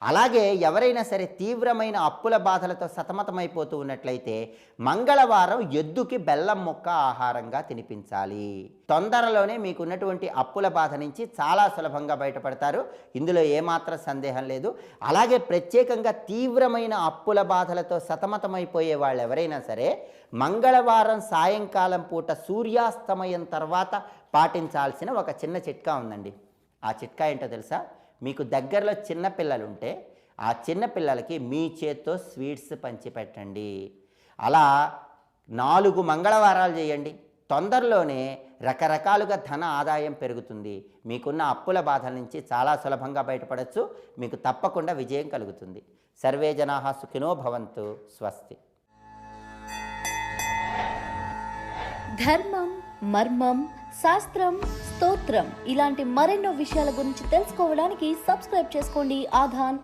అలాగే ఎవరైనా సరే తీవ్రమైన అప్పుల బాధలతో సతమతమైపోతూ ఉన్నట్లయితే మంగళవారం ఎద్దుకి బెల్లం ముక్క ఆహారంగా తినిపించాలి. తొందరలోనే మీకున్నటువంటి అప్పుల బాధ నుంచి చాలా సులభంగా బయటపడతారు. ఇందులో ఏమాత్రం సందేహం లేదు. అలాగే ప్రత్యేకంగా తీవ్రమైన అప్పుల బాధలతో సతమతమైపోయే వాళ్ళు ఎవరైనా సరే మంగళవారం సాయంకాలం పూట సూర్యాస్తమయం తర్వాత పాటించాల్సిన ఒక చిన్న చిట్కా ఉందండి. ఆ చిట్కా ఏంటో తెలుసా? మీకు దగ్గరలో చిన్న పిల్లలుంటే ఆ చిన్న పిల్లలకి మీ చేత్తో స్వీట్స్ పంచిపెట్టండి. అలా 4 మంగళవారాలు చేయండి. తొందరలోనే రకరకాలుగా ధన ఆదాయం పెరుగుతుంది. మీకున్న అప్పుల బాధల నుంచి చాలా సులభంగా బయటపడవచ్చు. మీకు తప్పకుండా విజయం కలుగుతుంది. సర్వే జనాః సుఖినో భవంతు. స్వస్తి. ధర్మం, మర్మం, శాస్త్రం, స్తోత్రం ఇలాంటి మరెన్నో విషయాల గురించి తెలుసుకోవడానికి సబ్స్క్రైబ్ చేసుకోండి ఆధాన్